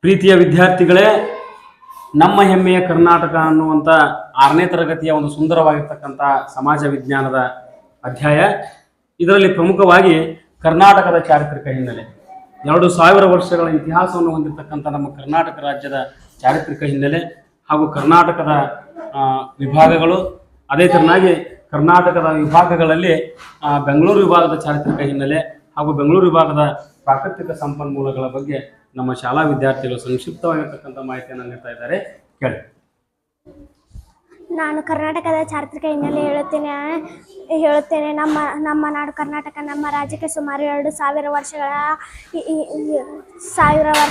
ಪ್ರೀತಿಯ ವಿದ್ಯಾರ್ಥಿಗಳೇ, ನಮ್ಮ ಹೆಮ್ಮೆಯ ಕರ್ನಾಟಕ ಅನ್ನುವಂಥ 6ನೇ ತರಗತಿಯ ಒಂದು ಸುಂದರವಾಗಿರ್ತಕ್ಕಂಥ ಸಮಾಜ ವಿಜ್ಞಾನದ ಅಧ್ಯಾಯ. ಇದರಲ್ಲಿ ಪ್ರಮುಖವಾಗಿ ಕರ್ನಾಟಕದ ಚಾರಿತ್ರಿಕ ಹಿನ್ನೆಲೆ, 2000 ವರ್ಷಗಳ ಇತಿಹಾಸವನ್ನು ಹೊಂದಿರತಕ್ಕಂಥ ನಮ್ಮ ಕರ್ನಾಟಕ ರಾಜ್ಯದ ಚಾರಿತ್ರಿಕ ಹಿನ್ನೆಲೆ ಹಾಗೂ ಕರ್ನಾಟಕದ ವಿಭಾಗಗಳು, ಅದೇ ತರನಾಗಿ ಕರ್ನಾಟಕದ ವಿಭಾಗಗಳಲ್ಲಿ ಬೆಂಗಳೂರು ವಿಭಾಗದ ಚಾರಿತ್ರಿಕ ಹಿನ್ನೆಲೆ ಹಾಗೂ ಬೆಂಗಳೂರು ವಿಭಾಗದ ಪ್ರಾಕೃತಿಕ ಸಂಪನ್ಮೂಲಗಳ ಬಗ್ಗೆ ನಮ್ಮ ಶಾಲಾ ವಿದ್ಯಾರ್ಥಿಗಳು ಸಂಕ್ಷಿಪ್ತವಾಗಿರ್ತಕ್ಕಂಥ ಮಾಹಿತಿಯನ್ನು ನೀಡ್ತಾ ಇದ್ದಾರೆ. ಕೇಳಿ. ನಾನು ಕರ್ನಾಟಕದ ಚಾರಿತ್ರಿಕ ಹಿನ್ನೆಲೆ ಹೇಳುತ್ತೇನೆ. ನಮ್ಮ ನಾಡು ಕರ್ನಾಟಕ, ನಮ್ಮ ರಾಜ್ಯಕ್ಕೆ ಸುಮಾರು 2000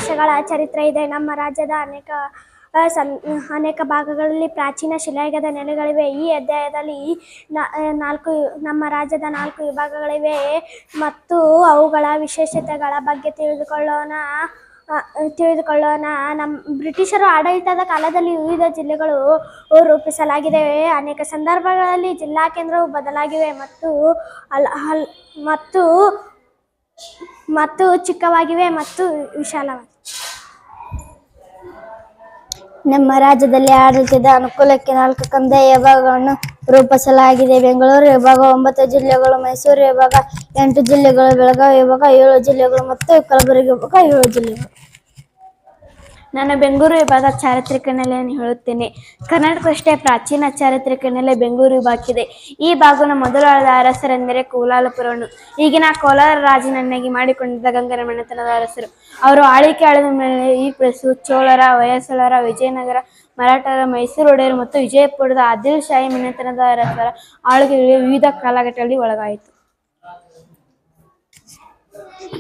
ವರ್ಷಗಳ ಚರಿತ್ರೆ ಇದೆ. ನಮ್ಮ ರಾಜ್ಯದ ಅನೇಕ ಭಾಗಗಳಲ್ಲಿ ಪ್ರಾಚೀನ ಶಿಲಾಯುಗದ ನೆಲೆಗಳಿವೆ. ಈ ಅಧ್ಯಾಯದಲ್ಲಿ ನಮ್ಮ ರಾಜ್ಯದ 4 ವಿಭಾಗಗಳಿವೆ ಮತ್ತು ಅವುಗಳ ವಿಶೇಷತೆಗಳ ಬಗ್ಗೆ ತಿಳಿದುಕೊಳ್ಳೋಣ. ಬ್ರಿಟಿಷರು ಆಡಳಿತದ ಕಾಲದಲ್ಲಿ ವಿವಿಧ ಜಿಲ್ಲೆಗಳು ರೂಪಿಸಲಾಗಿದೆ. ಅನೇಕ ಸಂದರ್ಭಗಳಲ್ಲಿ ಜಿಲ್ಲಾ ಕೇಂದ್ರವು ಬದಲಾಗಿವೆ ಮತ್ತು ಚಿಕ್ಕವಾಗಿವೆ ಮತ್ತು ವಿಶಾಲವಾಗಿವೆ. ನಮ್ಮ ರಾಜ್ಯದಲ್ಲಿ ಆಡಳಿತದ ಅನುಕೂಲಕ್ಕೆ 4 ಕಂದಾಯ ವಿಭಾಗಗಳನ್ನು ರೂಪಿಸಲಾಗಿದೆ. ಬೆಂಗಳೂರು ವಿಭಾಗ 9 ಜಿಲ್ಲೆಗಳು, ಮೈಸೂರು ವಿಭಾಗ 8 ಜಿಲ್ಲೆಗಳು, ಬೆಳಗಾವಿ ವಿಭಾಗ 7 ಜಿಲ್ಲೆಗಳು ಮತ್ತು ಕಲಬುರಗಿ ವಿಭಾಗ 7 ಜಿಲ್ಲೆಗಳು. ನಾನು ಬೆಂಗಳೂರು ವಿಭಾಗದ ಚಾರಿತ್ರಿಕ ಹಿನ್ನೆಲೆಯನ್ನು ಹೇಳುತ್ತೇನೆ. ಕರ್ನಾಟಕದಷ್ಟೇ ಪ್ರಾಚೀನ ಚಾರಿತ್ರಿಕ ಹಿನ್ನೆಲೆ ಬೆಂಗಳೂರು ವಿಭಾಗಕ್ಕಿದೆ. ಈ ಭಾಗವನ್ನು ಮೊದಲು ಆಳಿದ ಅರಸರೆಂದರೆ ಕೋಲಾಲಪುರವನ್ನು, ಈಗಿನ ಕೋಲಾರ ರಾಜನನ್ನಾಗಿ ಮಾಡಿಕೊಂಡಿದ್ದ ಗಂಗರ ಮನೆತನದ ಅರಸರು. ಅವರು ಆಳಿದ ಮೇಲೆ ಈ ಪ್ರದೇಶವು ಚೋಳರ, ಹೊಯ್ಸಳರ, ವಿಜಯನಗರ, ಮರಾಠರ, ಮೈಸೂರು ಒಡೆಯರು ಮತ್ತು ವಿಜಯಪುರದ ಆದಿಲ್ ಶಾಹಿ ಮನೆತನದ ಅರಸರ ಆಳ್ವಿಕೆಗಳಿಗೆ ವಿವಿಧ ಕಾಲಘಟ್ಟಗಳಲ್ಲಿ ಒಳಗಾಯಿತು.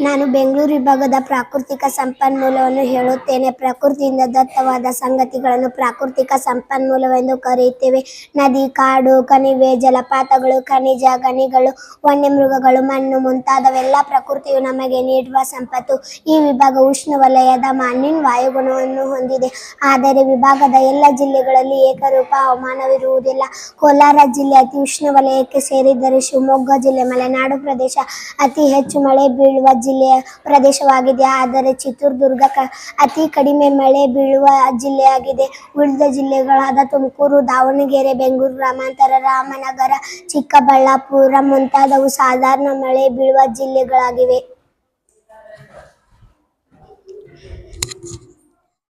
ನಾನು ಬೆಂಗಳೂರು ವಿಭಾಗದ ಪ್ರಾಕೃತಿಕ ಸಂಪನ್ಮೂಲವನ್ನು ಹೇಳುತ್ತೇನೆ. ಪ್ರಕೃತಿಯಿಂದ ದತ್ತವಾದ ಸಂಗತಿಗಳನ್ನು ಪ್ರಾಕೃತಿಕ ಸಂಪನ್ಮೂಲವೆಂದು ಕರೆಯುತ್ತೇವೆ. ನದಿ, ಕಾಡು, ಕಣಿವೆ, ಜಲಪಾತಗಳು, ಖನಿಜ, ಗಣಿಗಳು, ವನ್ಯಮೃಗಗಳು, ಮಣ್ಣು ಮುಂತಾದವೆಲ್ಲ ಪ್ರಕೃತಿಯು ನಮಗೆ ನೀಡುವ ಸಂಪತ್ತು. ಈ ವಿಭಾಗ ಉಷ್ಣವಲಯದ ಮಣ್ಣಿನ ವಾಯುಗುಣವನ್ನು ಹೊಂದಿದೆ. ಆದರೆ ವಿಭಾಗದ ಎಲ್ಲ ಜಿಲ್ಲೆಗಳಲ್ಲಿ ಏಕರೂಪ ಹವಾಮಾನವಿರುವುದಿಲ್ಲ. ಕೋಲಾರ ಜಿಲ್ಲೆ ಅತಿ ಉಷ್ಣವಲಯಕ್ಕೆ ಸೇರಿದ್ದರೆ ಶಿವಮೊಗ್ಗ ಜಿಲ್ಲೆ ಮಲೆನಾಡು ಪ್ರದೇಶ, ಅತಿ ಹೆಚ್ಚು ಮಳೆ ಬೀಳುವ ಜಿಲ್ಲೆಯ ಪ್ರದೇಶವಾಗಿದೆ. ಆದರೆ ಚಿತ್ರದುರ್ಗ ಅತಿ ಕಡಿಮೆ ಮಳೆ ಬೀಳುವ ಜಿಲ್ಲೆಯಾಗಿದೆ. ಉಳಿದ ಜಿಲ್ಲೆಗಳಾದ ತುಮಕೂರು, ದಾವಣಗೆರೆ, ಬೆಂಗಳೂರು ಗ್ರಾಮಾಂತರ, ರಾಮನಗರ, ಚಿಕ್ಕಬಳ್ಳಾಪುರ ಮುಂತಾದವು ಸಾಧಾರಣ ಮಳೆ ಬೀಳುವ ಜಿಲ್ಲೆಗಳಾಗಿವೆ.